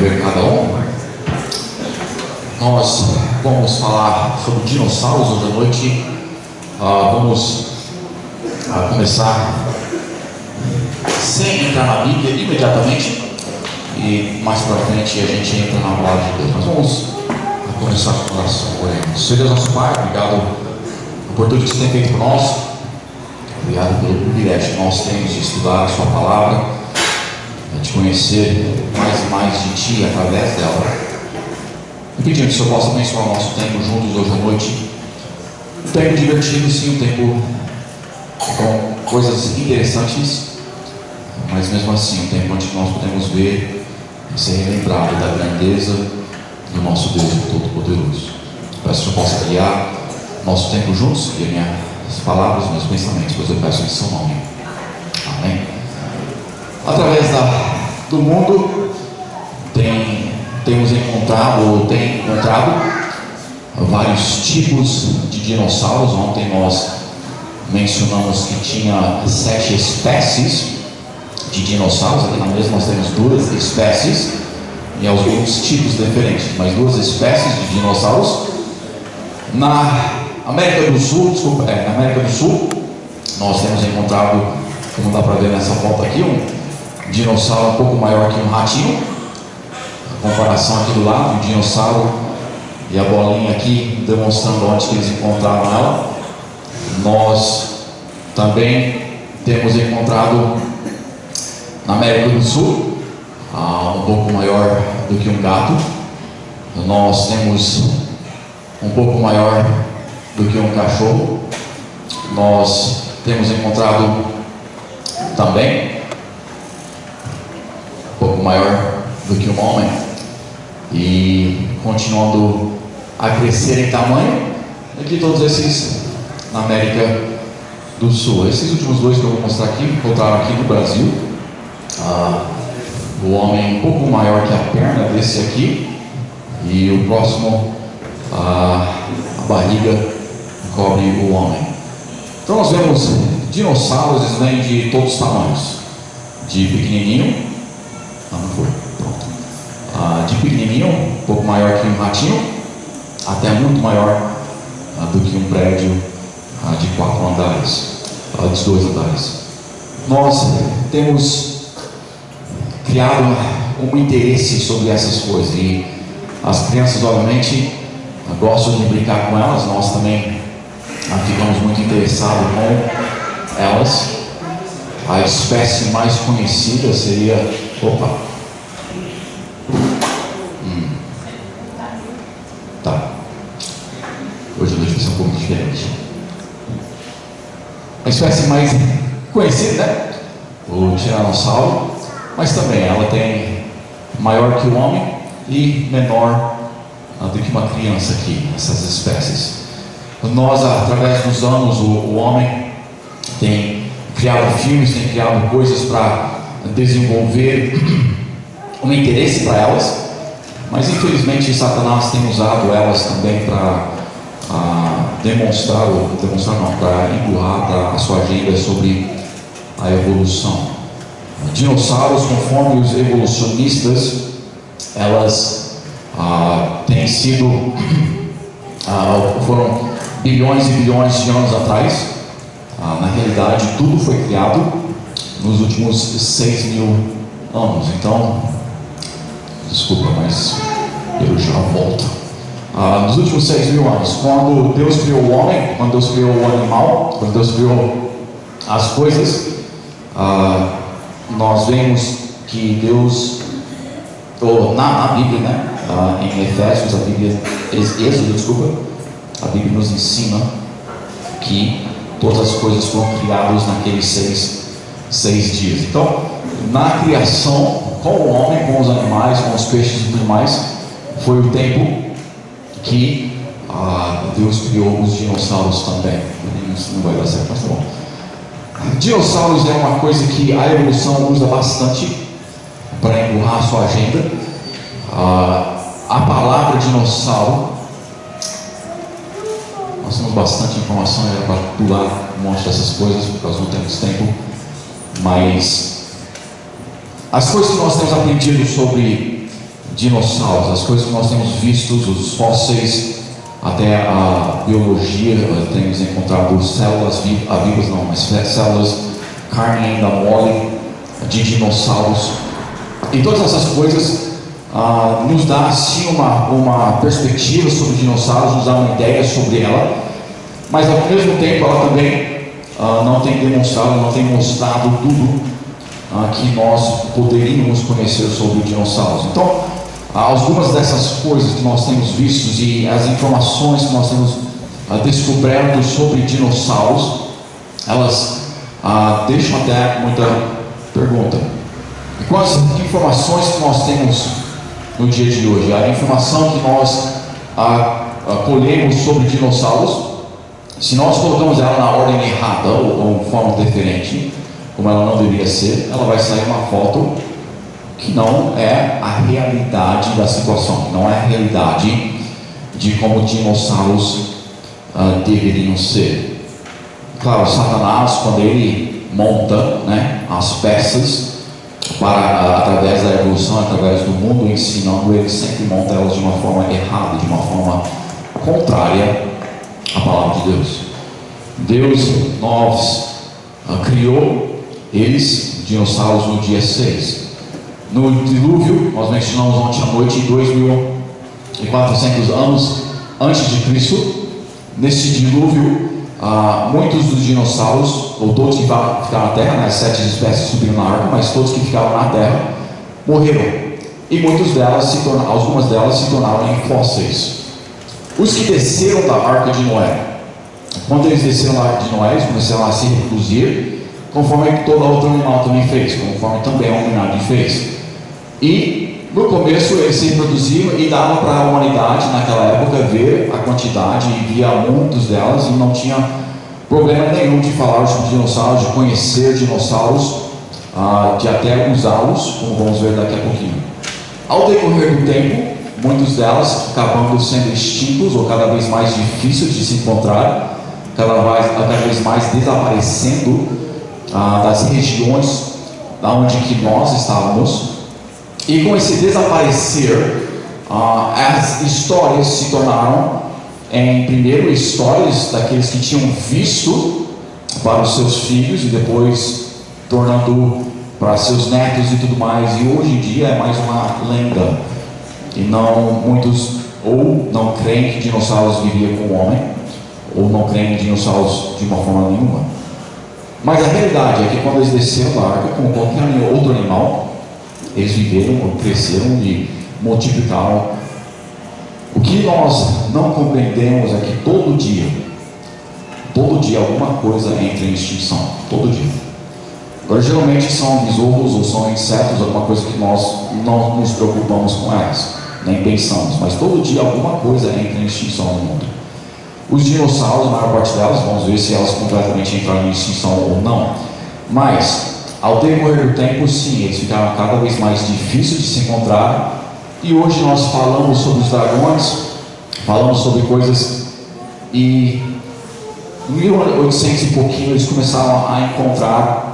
ver cada um. Nós vamos falar sobre dinossauros hoje à noite. Vamos começar sem entrar na Bíblia imediatamente, e mais para frente a gente entra na palavra de Deus. Mas vamos começar com a oração. Oremos. Senhor Deus, nosso Pai, obrigado por tudo que você tem feito por nós. Obrigado pelo privilégio que nós temos de estudar a sua palavra, de conhecer mais e mais de Ti através dela. E pedindo que o Senhor possa abençoar o nosso tempo juntos hoje à noite. Um tempo divertido, sim, um tempo com coisas interessantes, mas mesmo assim um tempo onde nós podemos ver e ser lembrado da grandeza do nosso Deus Todo-Poderoso. Peço que o Senhor possa guiar nosso tempo juntos, e minhas palavras, meus pensamentos, pois eu peço em seu nome. Amém. Através do mundo temos encontrado vários tipos de dinossauros. Ontem nós mencionamos que tinha 7 espécies de dinossauros. Aqui na mesa nós temos 2 espécies e alguns tipos diferentes, mas 2 espécies de dinossauros. Na América do Sul, na América do Sul, nós temos encontrado, como dá para ver nessa foto aqui, um dinossauro um pouco maior que um ratinho. A comparação aqui do lado, um dinossauro e a bolinha aqui demonstrando onde que eles encontraram ela. Nós também temos encontrado na América do Sul um pouco maior do que um gato. Nós temos um pouco maior do que um cachorro. Nós temos encontrado também um pouco maior do que um homem, e continuando a crescer em tamanho. Aqui todos esses na América do Sul. Esses últimos 2 que eu vou mostrar aqui encontraram aqui no Brasil. O homem um pouco maior que a perna desse aqui, e o próximo a barriga cobre o homem. Então nós vemos dinossauros, eles vêm de todos os tamanhos, de pequenininho, de pequenininho, um pouco maior que um ratinho, até muito maior do que um prédio de 4 andares, de 2 andares. Nós temos criado um interesse sobre essas coisas, e as crianças obviamente gostam de brincar com elas. Nós também ficamos muito interessados com elas. A espécie mais conhecida seria hoje a noite vai ser um pouco diferente. A espécie mais conhecida, né? O tiranossauro, mas também ela tem maior que o homem e menor do que uma criança aqui, essas espécies. Nós, através dos anos, o homem tem criado filmes, tem criado coisas para desenvolver um interesse para elas, mas infelizmente Satanás tem usado elas também para para empurrar a sua agenda sobre a evolução. Dinossauros, conforme os evolucionistas, elas têm sido, foram bilhões e bilhões de anos atrás. Na realidade, tudo foi criado nos últimos 6.000 anos. Então, desculpa, mas eu já volto. Nos últimos 6.000 anos, quando Deus criou o homem, quando Deus criou o animal, quando Deus criou as coisas, nós vemos que Deus, na Bíblia, né, em Efésios, a Bíblia nos ensina que todas as coisas foram criadas naqueles seis dias. Então, na criação, com o homem, com os animais, com os peixes e tudo mais, foi o tempo que Deus criou os dinossauros também. Isso não vai dar certo, mas tá bom. Dinossauros é uma coisa que a evolução usa bastante para empurrar a sua agenda. A palavra dinossauro, nós temos bastante informação, era para pular um monte dessas coisas por causa do tempo, mas as coisas que nós temos aprendido sobre dinossauros, as coisas que nós temos visto, os fósseis, até a biologia, temos encontrado células vivas, não, mas células, carne ainda mole de dinossauros, e todas essas coisas nos dá sim uma perspectiva sobre dinossauros, nos dá uma ideia sobre ela, mas ao mesmo tempo ela também não tem demonstrado, não tem mostrado tudo que nós poderíamos conhecer sobre dinossauros. Então, algumas dessas coisas que nós temos visto e as informações que nós temos descoberto sobre dinossauros, elas deixam até muita pergunta. E com as informações que nós temos no dia de hoje, a informação que nós colhemos sobre dinossauros, se nós colocamos ela na ordem errada ou de forma diferente, como ela não deveria ser, ela vai sair uma foto que não é a realidade da situação, não é a realidade de como dinossauros deveriam ser. Claro, Satanás, quando ele monta, né, as peças através da evolução, através do mundo ensinando, ele sempre monta elas de uma forma errada, de uma forma contrária à palavra de Deus. Deus criou eles, dinossauros, no dia 6. No dilúvio, nós mencionamos ontem à noite, 2.400 anos antes de Cristo, nesse dilúvio, muitos dos dinossauros, ou todos que ficaram na terra, né, as 7 espécies subiram na arca, mas todos que ficaram na terra morreram. E algumas delas se tornaram em fósseis. Os que desceram da arca de Noé, quando eles desceram da arca de Noé, eles começaram a se reproduzir, conforme todo outro animal também fez, conforme também a humanidade fez. E no começo eles se reproduziam e davam para a humanidade naquela época ver a quantidade, e via muitos delas, e não tinha problema nenhum de falar sobre dinossauros, de conhecer dinossauros, de até usá-los, como vamos ver daqui a pouquinho. Ao decorrer do tempo, muitas delas acabando sendo extintos ou cada vez mais difíceis de se encontrar, cada vez mais desaparecendo das regiões onde que nós estávamos. E com esse desaparecer, as histórias se tornaram primeiro histórias daqueles que tinham visto para os seus filhos, e depois tornando para seus netos e tudo mais. E hoje em dia é mais uma lenda, e muitos ou não creem que dinossauros viviam com o homem, ou não creem em dinossauros de uma forma nenhuma. Mas a realidade é que quando eles desceram da arca, como qualquer outro animal, eles viveram, cresceram e multiplicaram. O que nós não compreendemos é que todo dia alguma coisa entra em extinção, todo dia. Agora, geralmente são besouros ou são insetos, alguma coisa que nós não nos preocupamos com elas, nem pensamos, mas todo dia alguma coisa entra em extinção no mundo. Os dinossauros, a maior parte delas, vamos ver se elas completamente entraram em extinção ou não, mas ao decorrer do tempo, sim, eles ficaram cada vez mais difíceis de se encontrar. E hoje nós falamos sobre os dragões, falamos sobre coisas, e em 1800 e pouquinho eles começaram a encontrar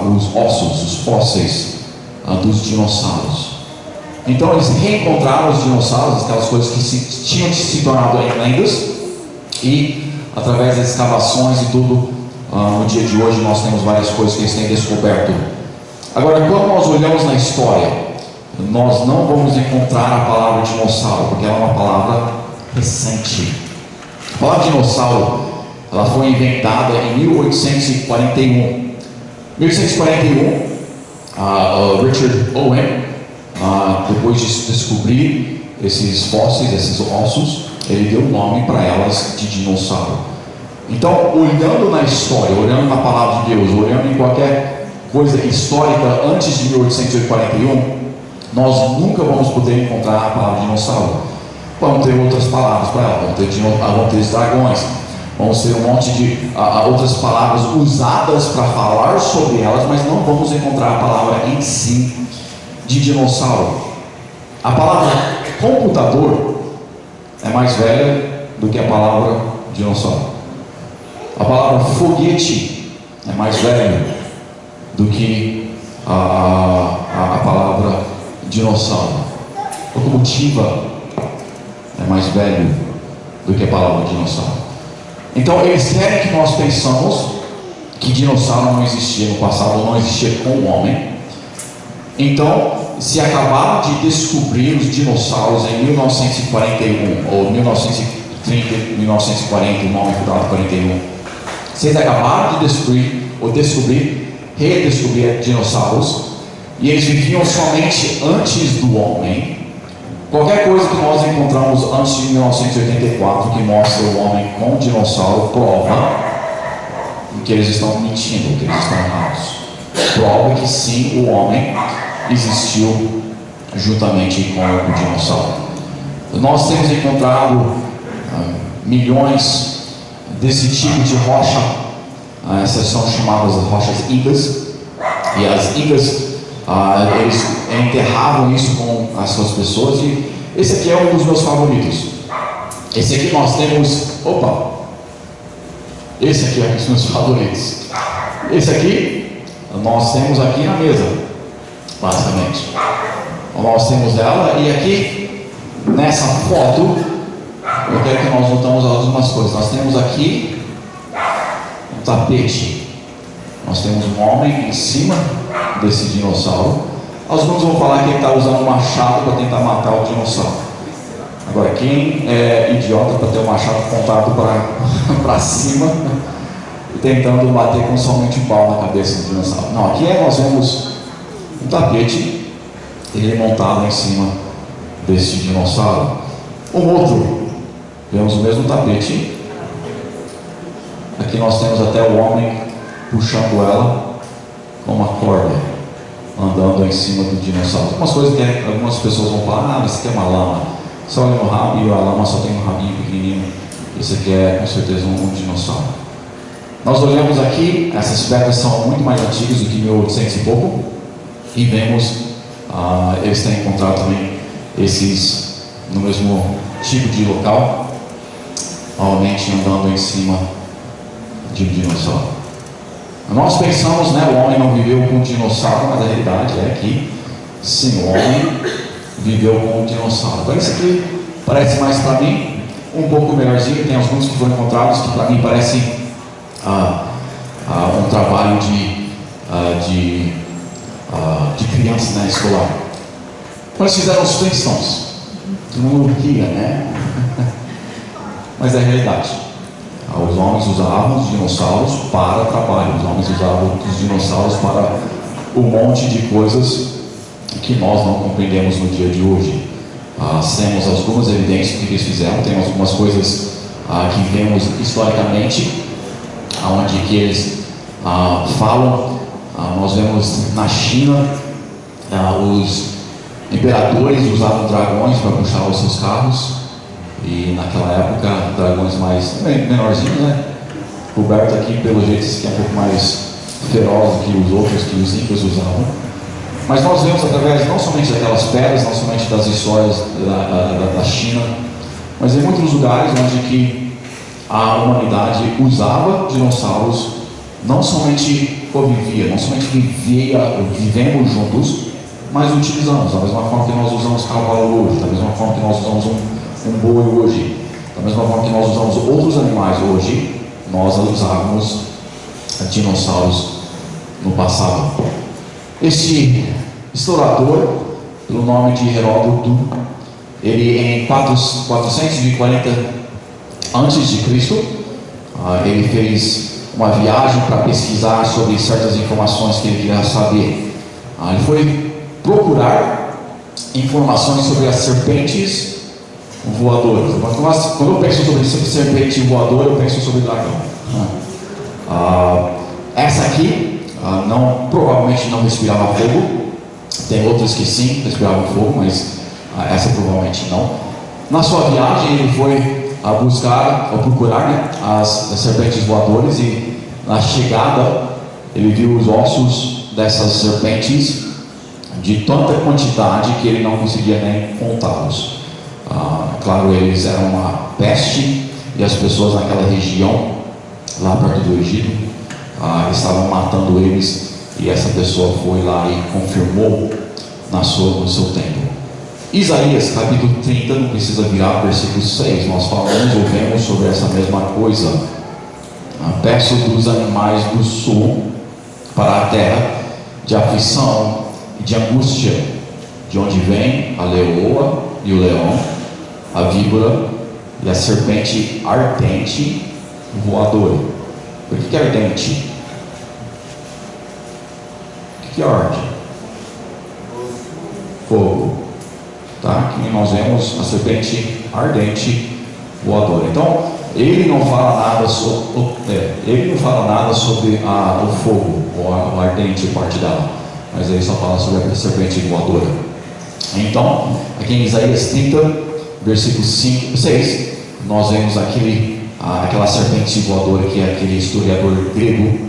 os ossos, os fósseis dos dinossauros. Então eles reencontraram os dinossauros, aquelas coisas que tinham se tornado em lendas, e através das escavações e tudo, no dia de hoje nós temos várias coisas que eles têm descoberto. Agora, quando nós olhamos na história, nós não vamos encontrar a palavra dinossauro, porque ela é uma palavra recente. A palavra dinossauro, ela foi inventada em 1841. 1841, Richard Owen, depois de descobrir esses fósseis, esses ossos, ele deu o nome para elas de dinossauro. Então, olhando na história, olhando na palavra de Deus, olhando em qualquer coisa histórica antes de 1841, nós nunca vamos poder encontrar a palavra dinossauro. Vão ter outras palavras para ela, vão ter dragões, vão ser um monte de outras palavras usadas para falar sobre elas, mas não vamos encontrar a palavra em si de dinossauro. A palavra computador é mais velha do que a palavra dinossauro. A palavra foguete é mais velha do que a palavra dinossauro. locomotiva é mais velho do que a palavra dinossauro. Então eles querem que nós pensamos que dinossauro não existia no passado, não existia com o homem. Então, se acabaram de descobrir os dinossauros em 1941 ou 1930, 1940, o nome cuidado 41, se eles acabaram de redescobrir dinossauros, e eles viviam somente antes do homem. Qualquer coisa que nós encontramos antes de 1984 que mostra o homem com dinossauro prova que eles estão mentindo, que eles estão errados. Prova que sim, o homem existiu juntamente com o dinossauro. Nós temos encontrado milhões desse tipo de rocha. Essas são chamadas rochas incas, e as incas eles enterravam isso com as suas pessoas. E esse aqui é um dos meus favoritos. Esse aqui nós temos, esse aqui é um dos meus favoritos. Esse aqui nós temos aqui na mesa, basicamente. Nós temos ela, e aqui nessa foto eu quero que nós notamos algumas coisas. Nós temos aqui um tapete. Nós temos um homem em cima desse dinossauro. Alguns vão falar que ele está usando um machado para tentar matar o dinossauro. Agora, quem é idiota para ter um machado apontado para cima, tentando bater com somente um pau na cabeça do dinossauro? Não, aqui nós vemos um tapete, ele montado em cima desse dinossauro. Um outro, vemos o mesmo tapete. Aqui nós temos até o homem puxando ela com uma corda, andando em cima do dinossauro. Algumas coisas que algumas pessoas vão falar: mas isso aqui é uma lama. Você olha no rabo e a lama só tem um rabinho pequenininho. Isso aqui é com certeza um dinossauro. Nós olhamos aqui, essas pedras são muito mais antigas do que 1800 e pouco, e vemos, eles têm encontrado também esses no mesmo tipo de local, novamente andando em cima de um dinossauro. Nós pensamos, o homem não viveu com um dinossauro, mas a realidade é que sim, o homem viveu com um dinossauro. Então isso aqui parece mais para mim um pouco melhorzinho. Tem alguns que foram encontrados que para mim parecem um trabalho de criança na escolar. Eles fizeram os Flintstones. Todo mundo ria, né? Mas é a realidade. Os homens usavam os dinossauros para trabalho. Os homens usavam os dinossauros para um monte de coisas que nós não compreendemos no dia de hoje. Temos algumas evidências do que eles fizeram. Tem algumas coisas que vemos historicamente, onde que eles falam. Nós vemos na China os imperadores usavam dragões para puxar os seus carros. E naquela época, dragões mais menorzinhos, Roberto aqui, pelo jeito, esse aqui é um pouco mais feroz do que os outros que os incas usavam. Mas nós vemos através não somente daquelas pedras, não somente das histórias da China, mas em muitos lugares onde que a humanidade usava dinossauros, não somente convivia, não somente vivemos juntos, mas utilizamos. Da mesma forma que nós usamos cavalo hoje, da mesma forma que nós usamos um boi hoje, da mesma forma que nós usamos outros animais hoje, nós usávamos dinossauros no passado. Este historiador, pelo nome de Heródoto, ele em 440 a.C., ele fez uma viagem para pesquisar sobre certas informações que ele queria saber. Ele foi procurar informações sobre as serpentes voadoras. Quando eu penso sobre serpente voadora, eu penso sobre dragão. Essa aqui provavelmente não respirava fogo. Tem outras que sim respiravam fogo, mas essa provavelmente não. Na sua viagem ele foi procurar as serpentes voadoras, e na chegada ele viu os ossos dessas serpentes de tanta quantidade que ele não conseguia nem contá-los. Claro, eles eram uma peste, e as pessoas naquela região, lá perto do Egito, estavam matando eles, e essa pessoa foi lá e confirmou no seu tempo. Isaías capítulo 30, não precisa virar, versículo 6, nós falamos ou vemos sobre essa mesma coisa. Peço dos animais do sul para a terra de aflição e de angústia, de onde vem a leoa e o leão, a víbora e a serpente ardente voadora. Por que é ardente? O que arde? Fogo. Tá? Aqui nós vemos a serpente ardente voadora. Então, ele não fala nada sobre o fogo, ou a ardente parte dela, mas ele só fala sobre a serpente voadora. Então, aqui em Isaías 30, versículos 5 e 6, nós vemos aquela serpente voadora que aquele historiador grego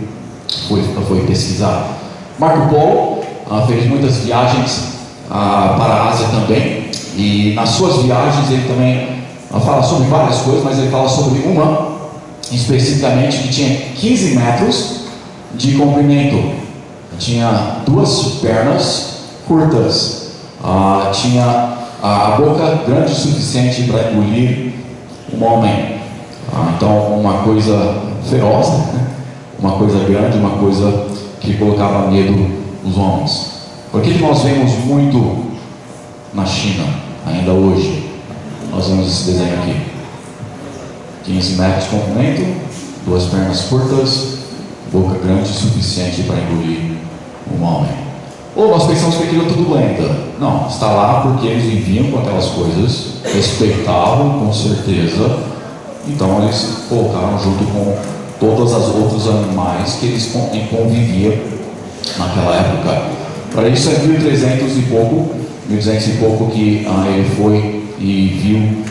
foi pesquisar. Marco Polo fez muitas viagens para a Ásia também, e nas suas viagens ele também fala sobre várias coisas, mas ele fala sobre uma especificamente que tinha 15 metros de comprimento, tinha 2 pernas curtas, tinha a boca grande o suficiente para engolir um homem. Então, uma coisa feroz, uma coisa grande, uma coisa que colocava medo nos homens. Por que nós vemos muito na China, ainda hoje? Nós vemos esse desenho aqui: 15 metros de comprimento, 2 pernas curtas, boca grande o suficiente para engolir um homem. Ou nós pensamos que aquilo é tudo lenda. Não, está lá porque eles viviam com aquelas coisas, respeitavam com certeza, então eles colocaram junto com todos os outros animais que eles conviviam naquela época. Para isso é 1300 e pouco, 1200 e pouco que ele foi e viu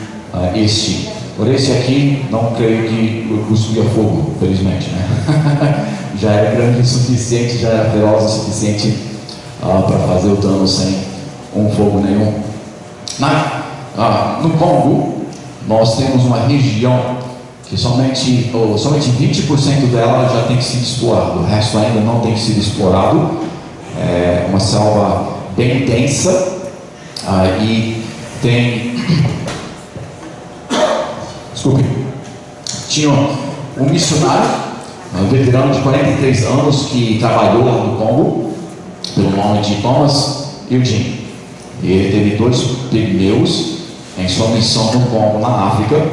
este. Por esse aqui, não creio que cuspia fogo, felizmente, né? Já era grande o suficiente, já era feroz o suficiente para fazer o dano sem fogo nenhum. No Congo, nós temos uma região que somente 20% dela já tem sido explorado, o resto ainda não tem sido explorado. É uma selva bem densa, e tem... tinha um missionário, um veterano de 43 anos que trabalhou lá no Congo, pelo nome de Thomas Eugene. Ele teve 2 pigmeus em sua missão no Congo, na África,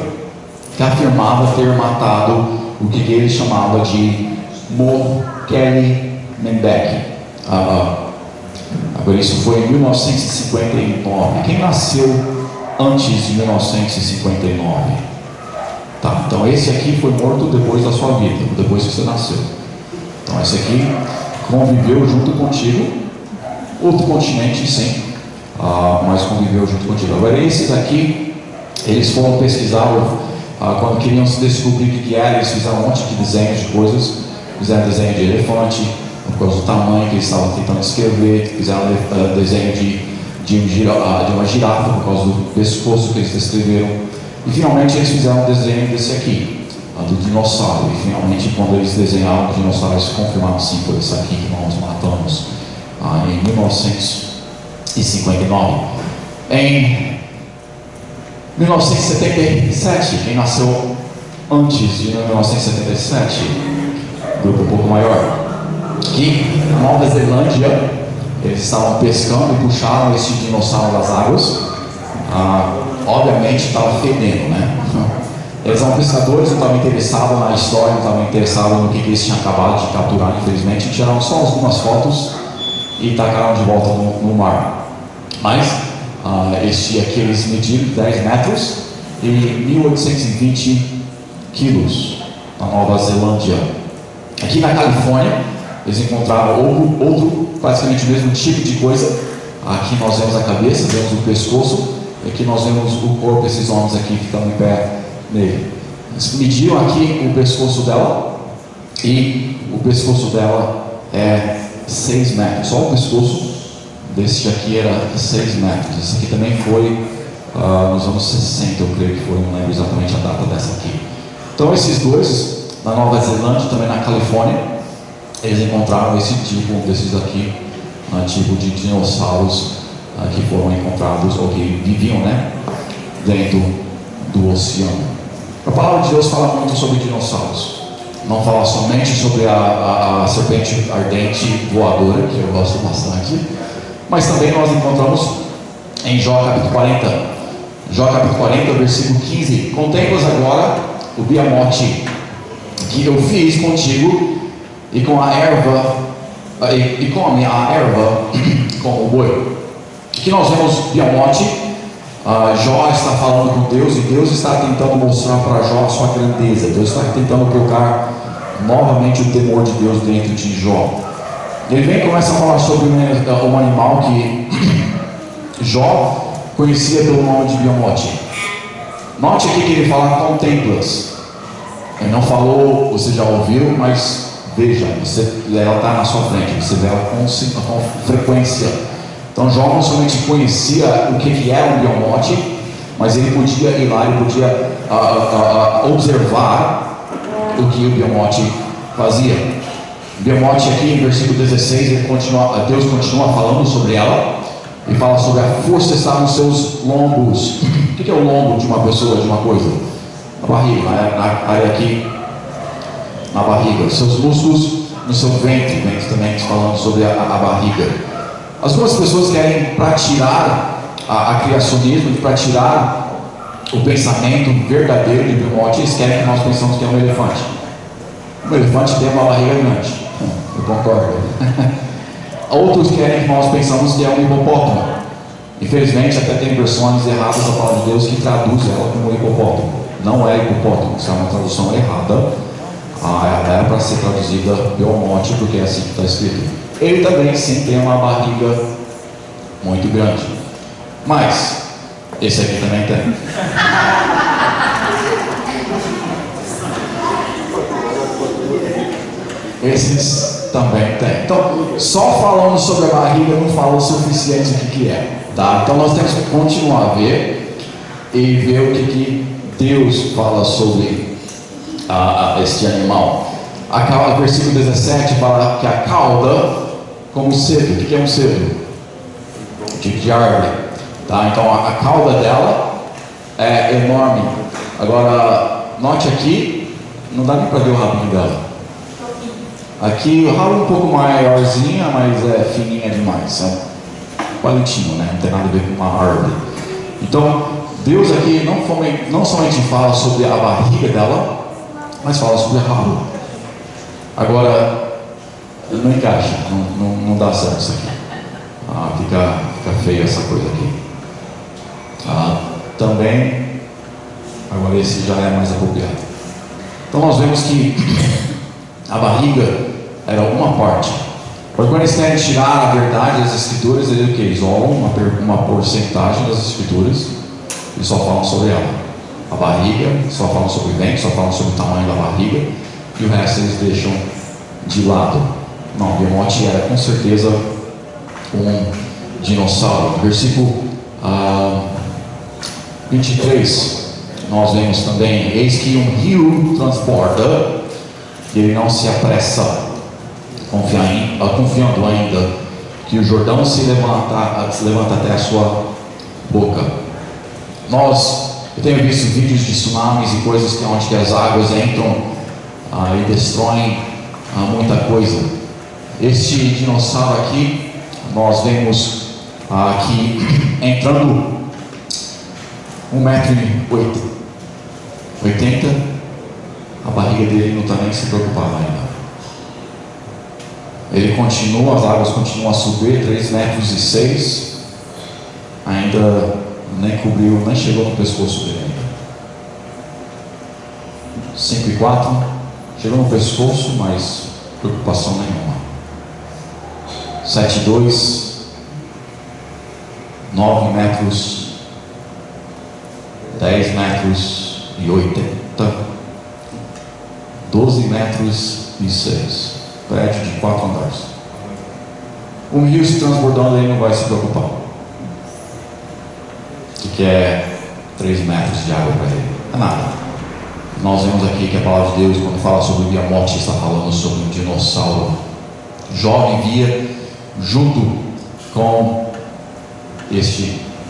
que afirmava ter matado o que ele chamava de Mokele Mbeki. Agora, isso foi em 1959. Quem nasceu antes de 1959? Tá, então esse aqui foi morto depois da sua vida, depois que você nasceu. Então esse aqui conviveu junto contigo, outro continente sim, mas conviveu junto contigo. Agora esses aqui, eles foram pesquisar quando queriam se descobrir o que era, eles fizeram um monte de desenhos de coisas, fizeram desenho de elefante, por causa do tamanho que eles estavam tentando escrever, fizeram desenho de uma girafa, por causa do pescoço que eles descreveram, e finalmente eles fizeram um desenho desse aqui, do dinossauro, e finalmente quando eles desenharam o dinossauro, eles confirmaram sim, foi esse aqui que nós matamos em 1959. Em 1977, quem nasceu antes de 1977, grupo um pouco maior, que na Nova Zelândia eles estavam pescando e puxaram esse dinossauro das águas. Obviamente estava fedendo, né? Eles eram pescadores, não estavam interessados na história, não estavam interessados no que eles tinham acabado de capturar, infelizmente. Tiraram só algumas fotos e tacaram de volta no mar. Mas este aqui eles mediram 10 metros e 1820 quilos na Nova Zelândia. Aqui na Califórnia eles encontraram outro basicamente o mesmo tipo de coisa. Aqui nós vemos a cabeça, vemos o pescoço, e aqui nós vemos o corpo, esses homens aqui que estão em pé nele. Eles mediram aqui o pescoço dela, e o pescoço dela é 6 metros. Só o pescoço desse aqui era 6 metros. Esse aqui também foi nos anos 60, eu creio que foi, não lembro exatamente a data dessa aqui. Então esses dois, na Nova Zelândia, também na Califórnia, eles encontraram esse tipo desses aqui, tipo de dinossauros que foram encontrados, ou que viviam, né, dentro do oceano. A palavra de Deus fala muito sobre dinossauros. Não fala somente sobre a serpente ardente voadora, que eu gosto bastante, mas também nós encontramos em Jó capítulo 40. Jó capítulo 40, versículo 15. Contemplas agora o biamote que eu fiz contigo, e com a erva, e come a erva com o boi. Aqui nós vemos biamote. Jó está falando com Deus, e Deus está tentando mostrar para Jó a sua grandeza. Deus está tentando colocar novamente o temor de Deus dentro de Jó. Ele vem e começa a falar sobre um animal que Jó conhecia pelo nome de biamote. Note aqui que ele fala contemplas. Ele não falou, você já ouviu, mas veja, ela está na sua frente, você vê ela com frequência. Então Jó não somente conhecia o que era um biamote, mas ele podia ir lá, ele podia observar o que o biamote fazia. O biamote aqui, em versículo 16, Deus continua falando sobre ela, e fala sobre a força está nos seus lombos. O que é o lombo de uma pessoa, de uma coisa? Na barriga, na área aqui, na barriga. Seus músculos no seu ventre também falando sobre a barriga. Algumas pessoas querem, para tirar a criacionismo, para tirar o pensamento verdadeiro de biamote, eles querem que nós pensamos que é um elefante. Um elefante tem uma barriga grande, eu concordo. Outros querem que nós pensamos que é um hipopótamo. Infelizmente até tem versões erradas da palavra de Deus que traduz ela como hipopótamo. Não é hipopótamo, isso é uma tradução errada. Ela era para ser traduzida biamote, porque é assim que está escrito. Ele também sim tem uma barriga muito grande, mas esse aqui também tem. Esses também tem. Então, só falando sobre a barriga não fala o suficiente o que é, tá? Então nós temos que continuar a ver e ver o que Deus fala sobre este animal. O versículo 17 fala que a cauda como cedo. O que é um cedo? Tipo de árvore, tá? Então a cauda dela é enorme. Agora note aqui, não dá nem para ver o rabinho dela. Aqui o rabo um pouco maiorzinha, mas é fininha demais, é palitinho, né? Não tem nada a ver com uma árvore. Então Deus aqui não somente fala sobre a barriga dela, mas fala sobre o rabo. Agora não encaixa, não dá certo isso aqui. Fica feia essa coisa aqui. Também, agora esse já é mais apropriado. Então nós vemos que a barriga era uma parte. Porque quando eles querem tirar a verdade das escrituras, eles isolam uma porcentagem das escrituras e só falam sobre ela. A barriga, só falam sobre o ventre, só falam sobre o tamanho da barriga, e o resto eles deixam de lado. Não, o biamote era com certeza um dinossauro. Versículo 23, nós vemos também: eis que um rio transborda, e ele não se apressa, confiando ainda que o Jordão se levanta até a sua boca. Eu tenho visto vídeos de tsunamis e coisas onde as águas entram e destroem muita coisa. Este dinossauro aqui, nós vemos aqui entrando 1,80 m, a barriga dele não está nem se preocupando ainda. Ele continua, as águas continuam a subir, 3,6 metros, ainda nem cobriu, nem chegou no pescoço dele ainda. 5,4, chegou no pescoço, mas preocupação nenhuma. 7,2, 9 metros, 10 metros e 80, 12 metros e 6, prédio de 4 andares. Um rio se transbordando, ele não vai se preocupar. O que é 3 metros de água para ele? É nada. Nós vemos aqui que a palavra de Deus, quando fala sobre o biamote, está falando sobre um dinossauro. Jó vivia junto com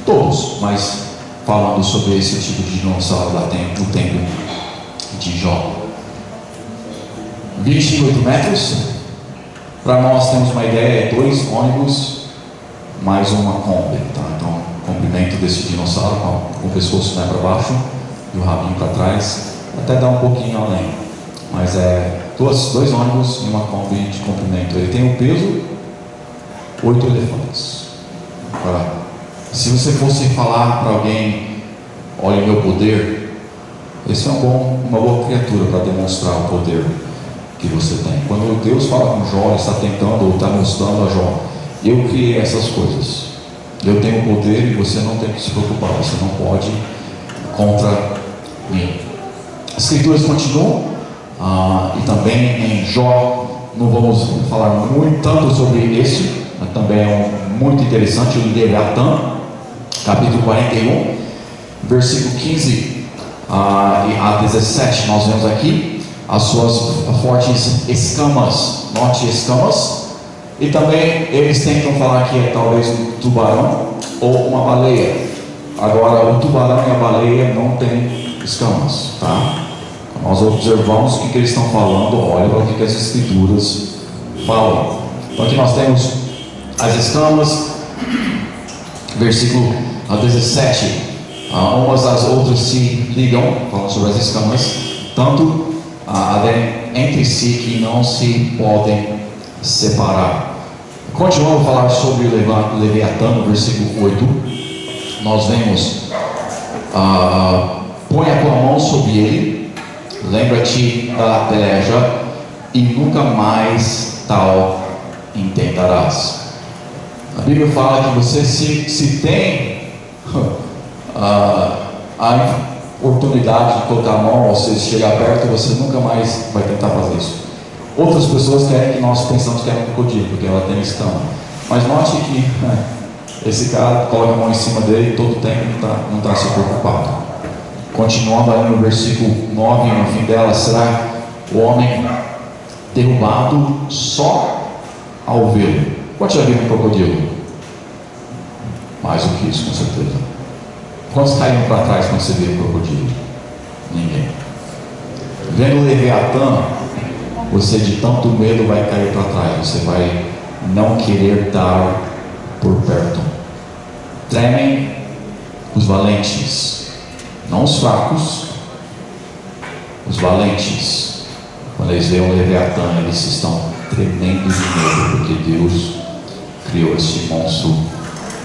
todos, mas falando sobre esse tipo de dinossauro no tempo de Jó. 28 metros. Para nós temos uma ideia, é 2 ônibus mais uma Kombi, tá? Então, o comprimento desse dinossauro com o pescoço para baixo e o rabinho para trás, até dá um pouquinho além, mas é 2 ônibus e uma Kombi de comprimento. Ele tem o peso 8 elefantes. Agora, se você fosse falar para alguém, olha o meu poder, esse é uma boa criatura para demonstrar o poder que você tem. Quando Deus fala com Jó, Ele está tentando ou está mostrando a Jó: eu criei essas coisas, eu tenho o poder e você não tem que se preocupar, você não pode ir contra mim. As escrituras continuam, e também em Jó, não vamos falar tanto sobre esse, mas também é muito interessante, o Leviatã, capítulo 41, versículo 15 a 17, nós vemos aqui as suas fortes escamas, note escamas, e também eles tentam falar que é talvez um tubarão ou uma baleia. Agora, o tubarão e a baleia não têm escamas, tá? Nós observamos o que eles estão falando, olha para o que as escrituras falam. Então aqui nós temos as escamas, versículo 17, umas às outras se ligam, falando sobre as escamas, tanto entre si que não se podem separar. Continuando a falar sobre o Leviatã, no versículo 8, nós vemos: põe a tua mão sobre ele, lembra-te da peleja, e nunca mais tal intentarás. A Bíblia fala que você se tem a oportunidade de colocar a mão, ou seja, chegar perto, você nunca mais vai tentar fazer isso. Outras pessoas querem que nós pensamos que é um crocodilo, porque ela tem escama. Mas note que esse cara coloca a mão em cima dele e todo o tempo não está se preocupado. Continuando aí no versículo 9, no fim dela: será o homem derrubado só ao vê-lo. Quantos já viram um crocodilo? Mais do que isso, com certeza. Quantos caíram para trás quando você vê o crocodilo? Ninguém. Vendo o Leviatã, você de tanto medo vai cair para trás, você vai não querer estar por perto. Tremem os valentes, não os fracos, os valentes. Quando eles veem o Leviatã, eles estão tremendo de medo, porque Deus criou esse monstro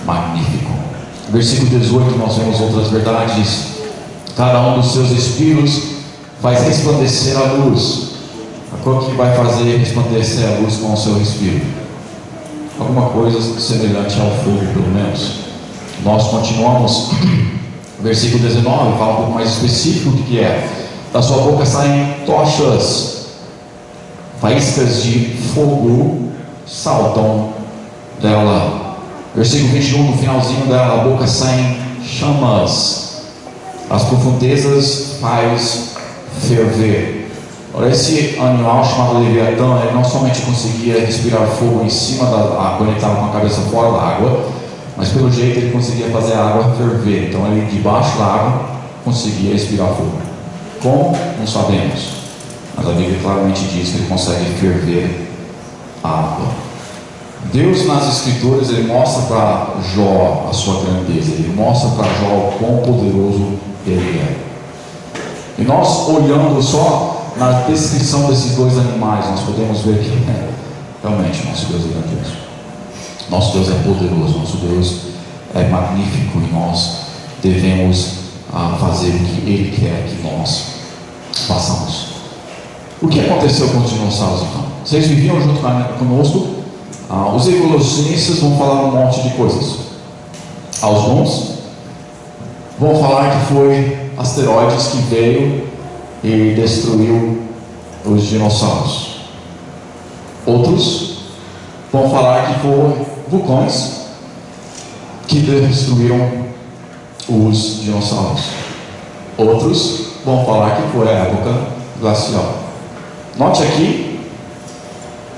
magnífico. Versículo 18, nós vemos outras verdades: cada um dos seus espíritos faz resplandecer a luz. Qual que vai fazer resplandecer a luz com o seu respiro? Alguma coisa semelhante ao fogo, pelo menos. Nós continuamos, versículo 19, fala um pouco mais específico do que é: da sua boca saem tochas, faíscas de fogo saltam dela. Versículo 21, no finalzinho dela: da boca saem chamas, as profundezas faz ferver. Ora, esse animal chamado Leviatã, ele não somente conseguia respirar fogo em cima da água, quando ele estava com a cabeça fora da água, mas pelo jeito ele conseguia fazer a água ferver. Então ele debaixo da água conseguia respirar fogo. Como? Não sabemos, mas a Bíblia claramente diz que ele consegue ferver a água. Deus nas escrituras, ele mostra para Jó a sua grandeza, ele mostra para Jó o quão poderoso ele é. E nós, olhando só na descrição desses dois animais, nós podemos ver que realmente nosso Deus é grandioso, nosso Deus é poderoso, nosso Deus é magnífico, e nós devemos fazer o que Ele quer que nós façamos. O que aconteceu com os dinossauros então? Vocês viviam junto conosco? Os evolucionistas vão falar um monte de coisas. Alguns vão falar que foi asteroides que veio e destruiu os dinossauros. Outros vão falar que foram vulcões que destruíram os dinossauros. Outros vão falar que foi a época glacial. Note aqui: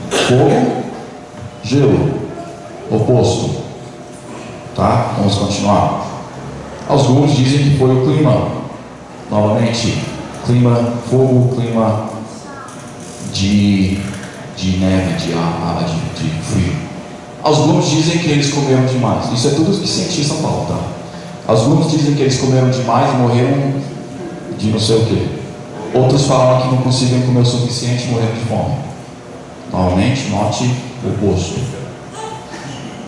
fogo, gelo, oposto, Tá? Vamos continuar. Alguns dizem que foi o clima. Novamente, clima, fogo, clima de neve, de frio. Alguns dizem que eles comeram demais. Isso é tudo que cientistas falam, tá? Alguns dizem que eles comeram demais e morreram de não sei o que. Outros falam que não conseguiram comer o suficiente e morreram de fome. Novamente, note o oposto.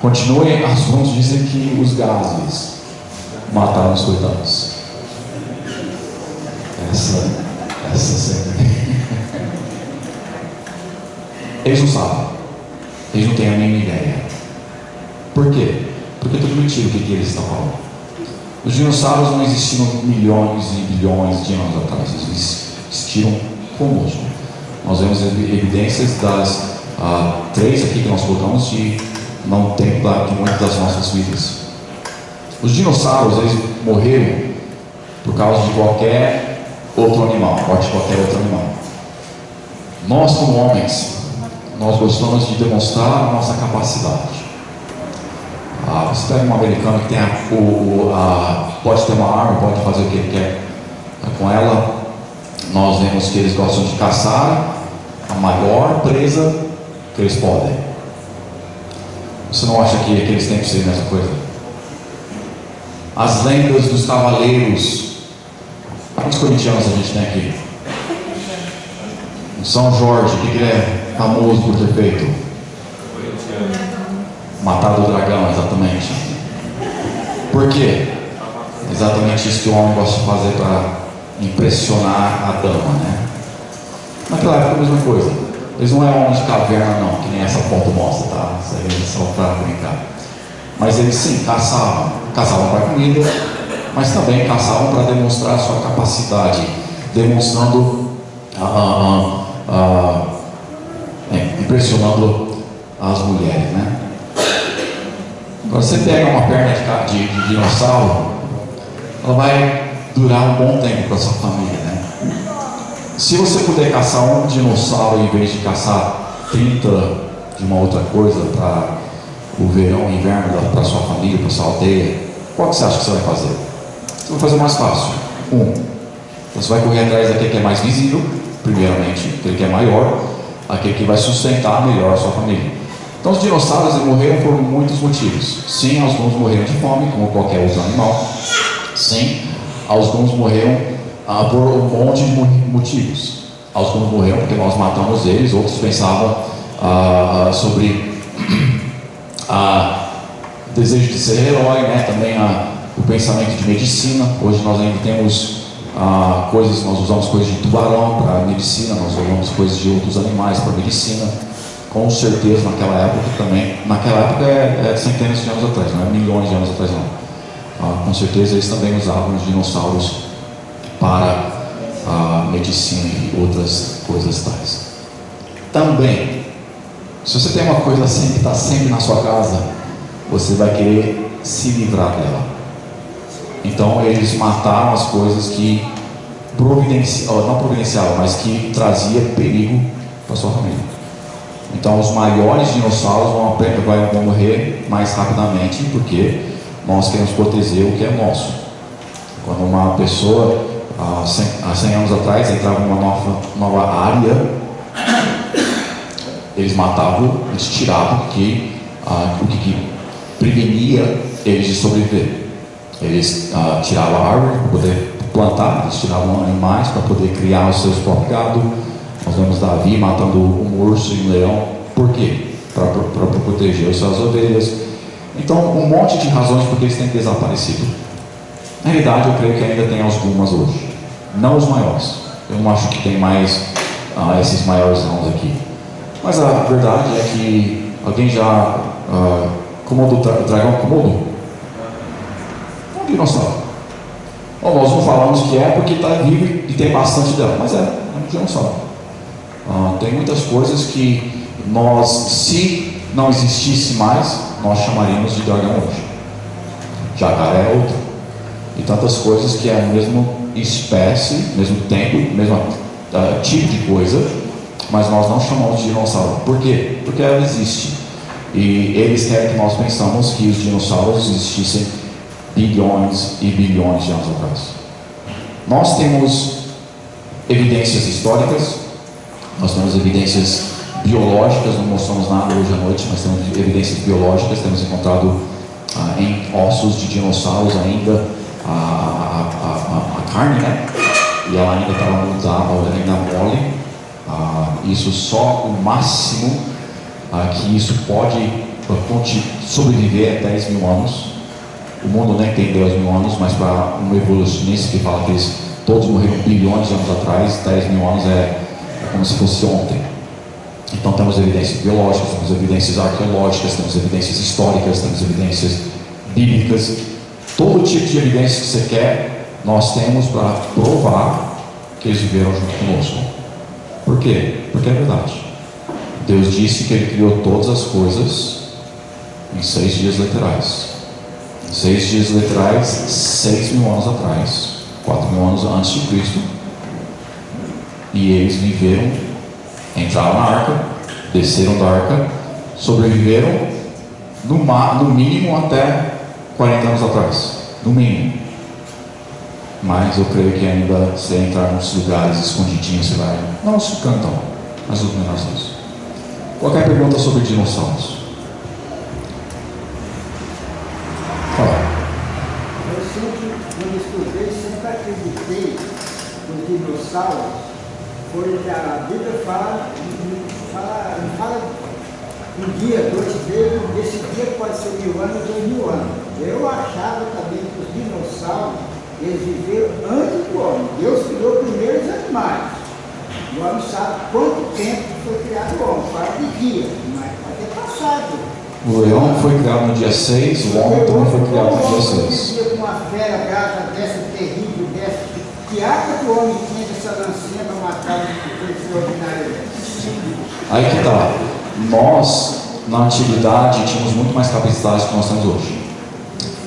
Continuem, alguns dizem que os gases mataram os coitados. Essa sempre. Eles não sabem. Eles não têm a mínima ideia. Por quê? Porque é tudo mentira o que eles estão falando. Os dinossauros não existiram milhões e bilhões de anos atrás. Eles existiram conosco. Nós vemos evidências das 3 aqui que nós colocamos de não tempo de muitas das nossas vidas. Os dinossauros, eles morreram por causa de qualquer outro animal, morte de qualquer outro animal. Nós, como homens, nós gostamos de demonstrar a nossa capacidade. Você pega um americano que tem pode ter uma arma, pode fazer o que ele quer com ela. Nós vemos que eles gostam de caçar a maior presa que eles podem. Você não acha que aqueles tempos seriam a mesma coisa? As lendas dos cavaleiros. Quantos corintianos a gente tem aqui? São Jorge, o que ele é famoso por ter feito? Matado o dragão, exatamente. Por quê? Exatamente isso que o homem gosta de fazer para impressionar a dama, né? Naquela época a mesma coisa. Eles não eram homens de caverna não, que nem essa foto mostra, tá? Isso aí é só para brincar. Mas eles sim, caçavam para comida, mas também caçavam para demonstrar a sua capacidade, demonstrando, impressionando as mulheres, né? Agora você pega uma perna de dinossauro, ela vai durar um bom tempo para sua família, né? Se você puder caçar um dinossauro em vez de caçar 30 de uma outra coisa para o verão e inverno para sua família, para sua aldeia, qual que você acha que você vai fazer? Você vai fazer o mais fácil. Você vai correr atrás daquele que é mais visível, primeiramente, aquele que é maior, aquele que vai sustentar melhor a sua família. Então os dinossauros morreram por muitos motivos. Sim, alguns morreram de fome, como qualquer outro animal. Sim, alguns morreram por um monte de motivos. Alguns morreram porque nós matamos eles, outros pensavam sobre desejo de ser herói, né? Também o pensamento de medicina. Hoje nós ainda temos nós usamos coisas de tubarão para medicina, nós usamos coisas de outros animais para medicina. Com certeza naquela época também, naquela época é centenas de anos atrás, não é milhões de anos atrás não. Com certeza eles também usavam os dinossauros para medicina e outras coisas tais. Também, se você tem uma coisa assim que está sempre na sua casa, você vai querer se livrar dela. Então eles mataram as coisas que não providenciavam, mas que trazia perigo para sua família. Então os maiores dinossauros vão morrer mais rapidamente, porque nós queremos proteger o que é nosso. Quando uma pessoa, há 100 anos atrás, entrava em uma nova área, eles matavam, eles tiravam o que prevenia eles de sobreviver. Eles tiravam a árvore para poder plantar, eles tiravam animais para poder criar os seus próprios gado. Nós vemos Davi matando um urso e um leão. Por quê? Para proteger as suas ovelhas. Então, um monte de razões porque eles têm desaparecido. Na realidade, eu creio que ainda tem algumas hoje. Não os maiores. Eu não acho que tem mais esses maiores não aqui. Mas a verdade é que alguém já Komodo, o dragão Komodo? Um dinossauro. Nós não falamos que é porque está vivo e tem bastante dela, mas é um dinossauro. Tem muitas coisas que nós, se não existisse mais, nós chamaríamos de dragão hoje. Jacaré é outro. E tantas coisas que é a mesma espécie, mesmo tempo, mesmo tipo de coisa, mas nós não chamamos de dinossauro. Por quê? Porque ela existe. E eles querem que nós pensamos que os dinossauros existissem bilhões e bilhões de anos atrás. Nós temos evidências históricas, nós temos evidências biológicas, não mostramos nada hoje à noite, mas temos evidências biológicas, temos encontrado em ossos de dinossauros ainda a carne, né? E ela ainda estava mutável, ainda mole. Isso só o máximo que isso pode sobreviver é 10 mil anos. O mundo nem tem 10 mil anos, mas para um evolucionista que fala que eles todos morreram bilhões de anos atrás, 10 mil anos é como se fosse ontem. Então temos evidências biológicas, temos evidências arqueológicas, temos evidências históricas, temos evidências bíblicas. Todo tipo de evidência que você quer, nós temos para provar que eles viveram junto conosco. Por quê? Porque é verdade. Deus disse que Ele criou todas as coisas em 6 dias literais. 6 dias literais, 6 mil anos atrás, 4 mil anos antes de Cristo. E eles viveram, entraram na arca, desceram da arca, sobreviveram no mínimo até 40 anos atrás, no mínimo. Mas eu creio que ainda se entrar nos lugares escondidinhos, você vai, não se cantam, mas os menores. Qualquer pergunta sobre dinossauros? Fala. Eu sempre, quando estudei, sempre acreditei que os dinossauros, porque a Bíblia fala um dia, 2 dias, esse dia pode ser 1000 anos, 2000 anos. Eu achava também que os dinossauros, eles viveram antes do homem. Deus criou primeiro os animais. O homem sabe quanto tempo foi criado o homem, fala de dia, mas pode ter passado. O leão foi criado no dia 6, o homem também foi criado no dia 6. Com uma fera brava dessa terrível, dessa, que arca que o homem tinha dessa lancinha para matar o extraordinário? Aí que está. Nós, na antiguidade, tínhamos muito mais capacidade do que nós temos hoje.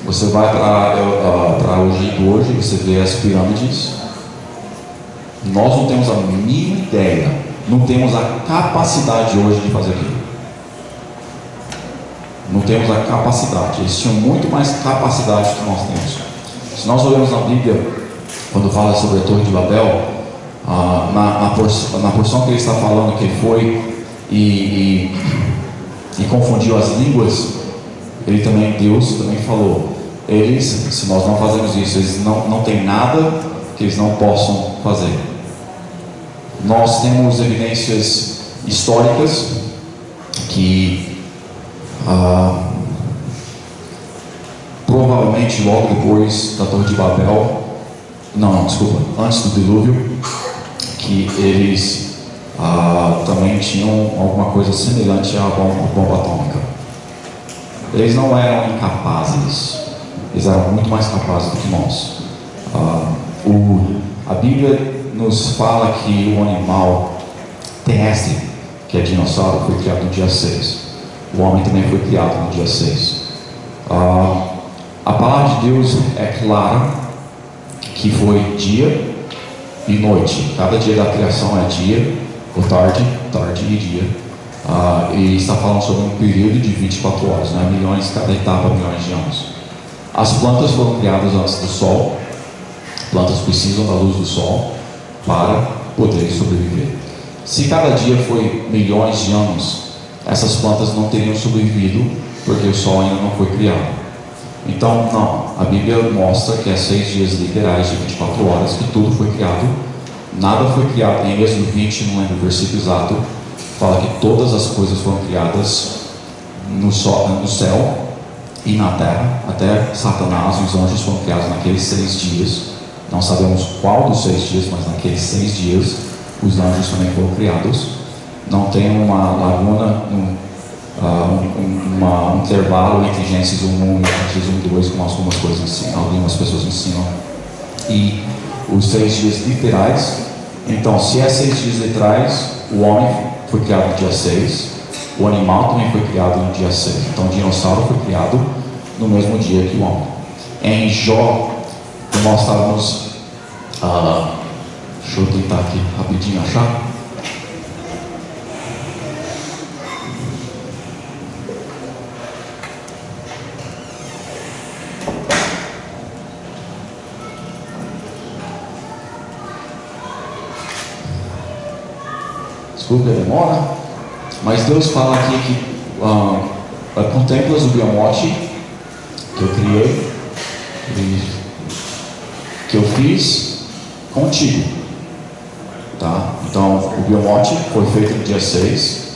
Você vai para o Egito hoje, você vê as pirâmides. Nós não temos a mínima ideia, não temos a capacidade hoje de fazer aquilo. Não temos a capacidade. Eles tinham muito mais capacidade do que nós temos. Se nós olhamos na Bíblia, quando fala sobre a Torre de Babel, na porção que ele está falando que ele foi e confundiu as línguas, Deus também falou, se nós não fazemos isso, eles não tem nada que eles não possam fazer. Nós temos evidências históricas que provavelmente logo depois da Torre de Babel, antes do dilúvio, que eles também tinham alguma coisa semelhante à bomba atômica. Eles não eram incapazes, eles eram muito mais capazes do que nós. A Bíblia nos fala que o animal terrestre, que é dinossauro, foi criado no dia 6. O homem também foi criado no dia 6. A palavra de Deus é clara que foi dia e noite. Cada dia da criação é dia, ou tarde e dia. E está falando sobre um período de 24 horas, né? Milhões, cada etapa, milhões de anos. As plantas foram criadas antes do sol. Plantas precisam da luz do sol para poderem sobreviver. Se cada dia foi milhões de anos, essas plantas não teriam sobrevivido porque o sol ainda não foi criado. Então, não, a Bíblia mostra que é 6 dias literais de 24 horas que tudo foi criado. Nada foi criado. Em Êxodo 20, não lembro o versículo exato, fala que todas as coisas foram criadas no céu e na terra. Até Satanás e os anjos foram criados naqueles 6 dias. Não sabemos qual dos 6 dias, mas naqueles 6 dias os anjos também foram criados. Não tem uma laguna, um intervalo entre Gênesis 1 e Gênesis 1 e 2, como algumas pessoas ensinam. E os 6 dias literais. Então, se é 6 dias literais, o homem foi criado no dia 6, o animal também foi criado no dia 6. Então, o dinossauro foi criado no mesmo dia que o homem. Em Jó, nós estávamos, deixa eu tentar aqui rapidinho achar. desculpe a demora, mas Deus fala aqui que contemplas o Behemoth que eu criei, que eu fiz contigo, tá? Então o Behemoth foi feito no dia 6,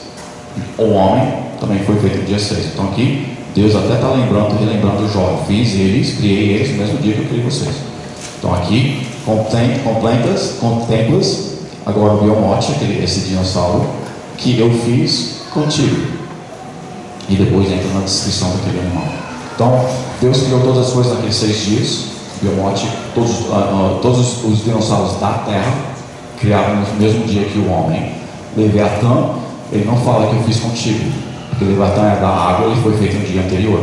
o homem também foi feito no dia 6. Então aqui Deus até está relembrando Jó: fiz eles, criei eles no mesmo dia que eu criei vocês. Então aqui contemplas agora o Behemoth, esse dinossauro que eu fiz contigo. E depois entra na descrição daquele animal. Então Deus criou todas as coisas naqueles 6 dias. Behemoth, todos os dinossauros da terra criaram no mesmo dia que o homem. Leviatã, ele não fala que eu fiz contigo, porque Leviatã é da água, ele foi feito no dia anterior.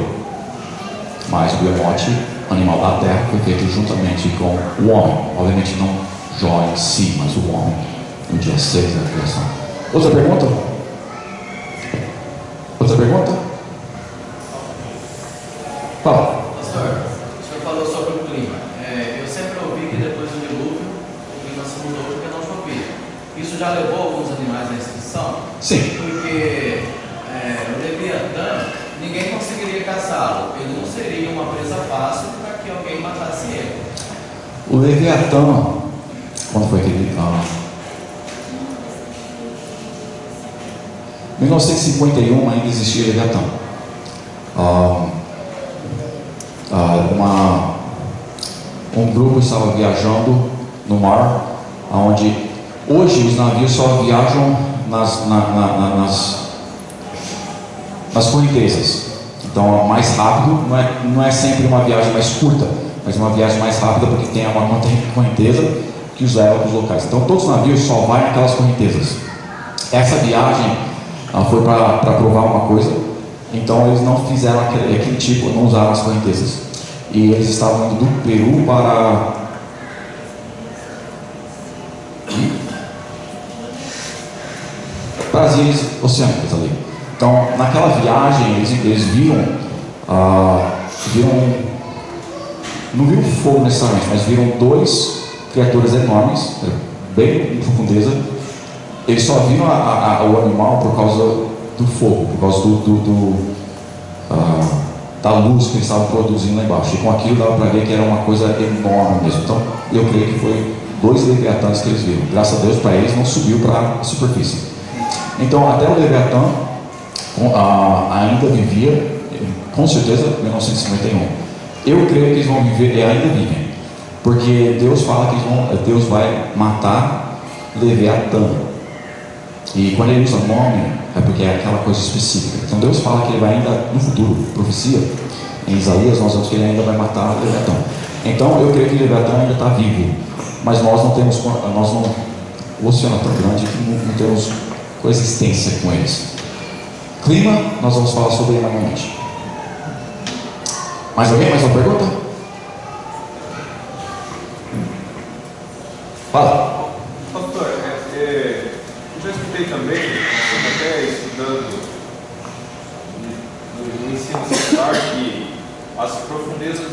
Mas o Behemoth, animal da terra, foi feito juntamente com o homem. Obviamente não Jó em si, mas o homem, no dia 6 da criação. Outra pergunta? Outra pergunta? Fala. Pastor, o senhor falou sobre o clima. Eu sempre ouvi que depois do dilúvio o clima se mudou porque não chovia. Isso já levou alguns animais à extinção? Sim. Porque o Leviatã, ninguém conseguiria caçá-lo. Ele não seria uma presa fácil para que alguém matasse ele. O Leviatã, quando foi aquele? 1951 ainda existia Leviatã. Um grupo estava viajando no mar, onde hoje os navios só viajam nas correntezas. Então, mais rápido, não é sempre uma viagem mais curta, mas uma viagem mais rápida porque tem uma correnteza que os leva para os locais. Então, todos os navios só vão naquelas correntezas. Essa viagem foi para provar uma coisa, então eles não fizeram aquele tipo, não usaram as correntezas. E eles estavam indo do Peru para as ilhas oceânicas ali. Então, naquela viagem, eles viram, não viram fogo necessariamente, mas viram 2 criaturas enormes, bem em profundeza. Eles só viram o animal por causa do fogo, por causa da luz que eles estavam produzindo lá embaixo. E com aquilo dava para ver que era uma coisa enorme mesmo. Então, eu creio que foi 2 leviatãs que eles viram. Graças a Deus, para eles não subiu para a superfície. Então, até o Leviatã ainda vivia, com certeza, em 1951. Eu creio que eles vão viver e ainda vivem, porque Deus fala que Deus vai matar Leviatã. E quando ele usa nome, é porque é aquela coisa específica. Então Deus fala que ele vai ainda, no futuro, profecia, em Isaías, nós vemos que ele ainda vai matar Leviatã. Então eu creio que Leviatã ainda está vivo, mas nós não temos, o oceano é tão grande que não temos coexistência com eles. Clima, nós vamos falar sobre ele novamente. Mais alguém? Mais uma pergunta? Fala. Pastor, eu já escutei também, até estudando no ensino secular, que as profundezas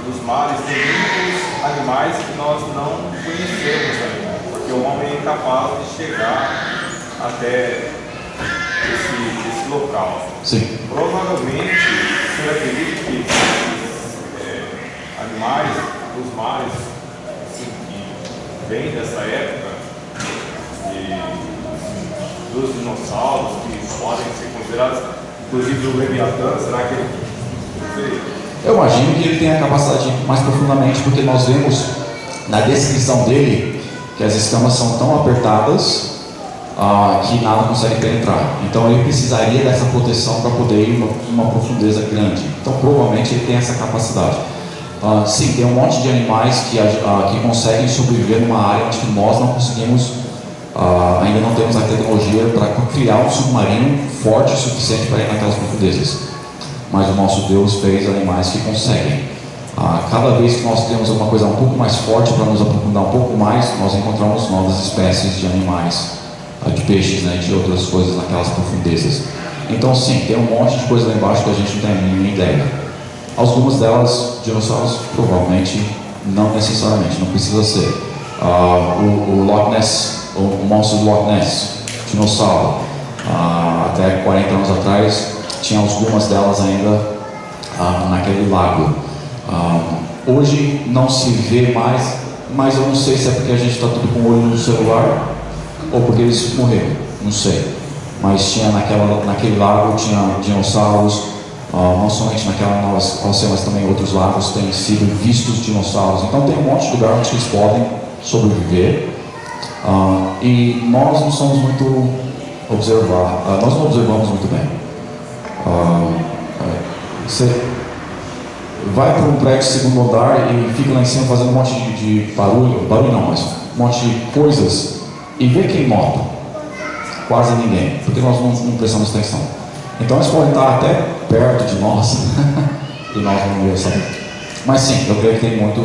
dos mares têm muitos animais que nós não conhecemos ainda, porque o homem é incapaz de chegar até esse local. Sim. Provavelmente, o senhor acredita que animais dos mares assim, que vêm dessa época, dos dinossauros, que podem ser considerados, inclusive o Leviatã, será que ele... Eu imagino que ele tem a capacidade de ir mais profundamente, porque nós vemos na descrição dele que as escamas são tão apertadas que nada consegue penetrar. Então ele precisaria dessa proteção para poder ir uma profundeza grande. Então provavelmente ele tem essa capacidade. Sim, tem um monte de animais que conseguem sobreviver numa área onde nós não conseguimos, ainda não temos a tecnologia para criar um submarino forte o suficiente para ir naquelas profundezas. Mas o nosso Deus fez animais que conseguem. Cada vez que nós temos alguma coisa um pouco mais forte para nos aprofundar um pouco mais, nós encontramos novas espécies de animais, de peixes, né, de outras coisas naquelas profundezas. Então sim, tem um monte de coisa lá embaixo que a gente não tem a mínima ideia. Algumas delas, dinossauros, provavelmente, não necessariamente, não precisa ser. O Loch Ness, o monstro do Loch Ness, dinossauro. Até 40 anos atrás, tinha algumas delas ainda naquele lago. Hoje não se vê mais, mas eu não sei se é porque a gente está tudo com o olho no celular ou porque eles morreram, não sei. Mas tinha naquele lago, tinha dinossauros, não somente naquela Nova Escócia, mas também outros lagos têm sido vistos dinossauros. Então tem um monte de lugar onde eles podem sobreviver. E nós não somos muito nós não observamos muito bem. Você vai para um prédio segundo andar e fica lá em cima fazendo um monte de barulho não, mas um monte de coisas, e vê quem nota? Quase ninguém, porque nós não prestamos atenção. Então eles podem estar até perto de nós e nós não vamos saber. Mas sim, eu creio que tem muito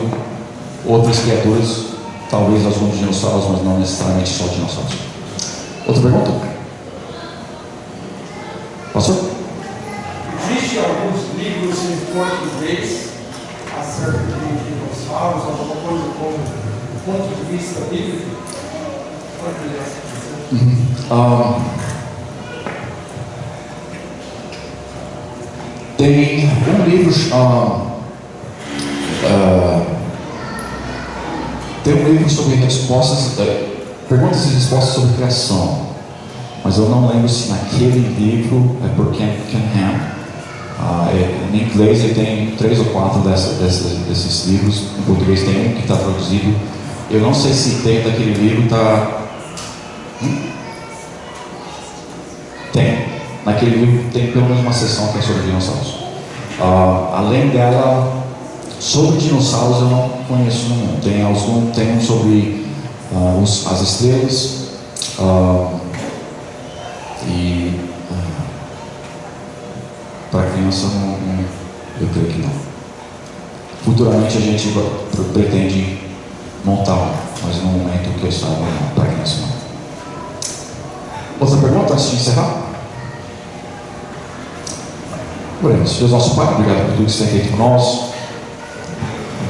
outras criaturas, talvez alguns dinossauros, mas não necessariamente só dinossauros. Outra pergunta? Pastor? Existem alguns livros em português acerca de dinossauros, alguma coisa como o ponto de vista bíblico? Tem um livro, tem um livro sobre perguntas e respostas sobre criação, mas eu não lembro se naquele livro é por Ken Ham. Em inglês ele tem 3 ou 4 desses livros, em português tem um que está traduzido. Eu não sei se dentro daquele livro está. Naquele livro tem pelo menos uma seção que é sobre dinossauros. Além dela, sobre dinossauros eu não conheço nenhum. Tem um sobre as estrelas para criança eu creio que não. Futuramente a gente pretende montar um, mas no momento que eu saiba não, para criança não. Outra pergunta antes de encerrar? Oremos. Deus nosso Pai, obrigado por tudo que você tem feito por nós.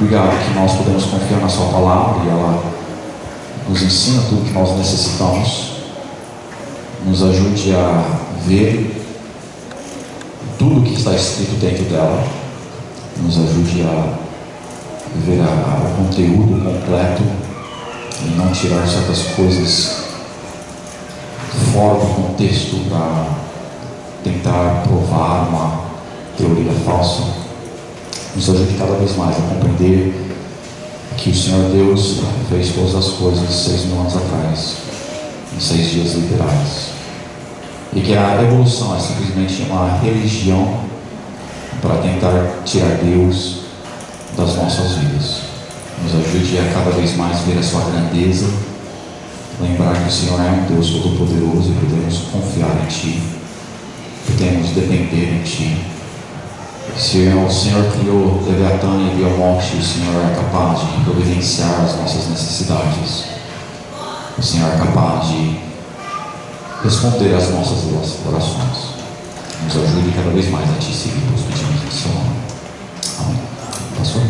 Obrigado que nós podemos confiar na sua palavra e ela nos ensina tudo que nós necessitamos. Nos ajude a ver tudo que está escrito dentro dela. Nos ajude a ver o conteúdo completo e não tirar certas coisas fora do contexto para tentar provar uma teoria falsa. Nos ajude cada vez mais a compreender que o Senhor Deus fez todas as coisas 6.000 anos atrás, em 6 dias literais, e que a evolução é simplesmente uma religião para tentar tirar Deus das nossas vidas. Nos ajude a cada vez mais ver a sua grandeza, lembrar que o Senhor é um Deus todo-poderoso e podemos confiar em Ti, podemos depender em Ti. Se o Senhor criou Leviatã e Biomonte, o Senhor é capaz de providenciar as nossas necessidades. O Senhor é capaz de responder às nossas orações. Nos ajude cada vez mais a Te seguir, os pedimos em Seu nome. Amém. Pastor?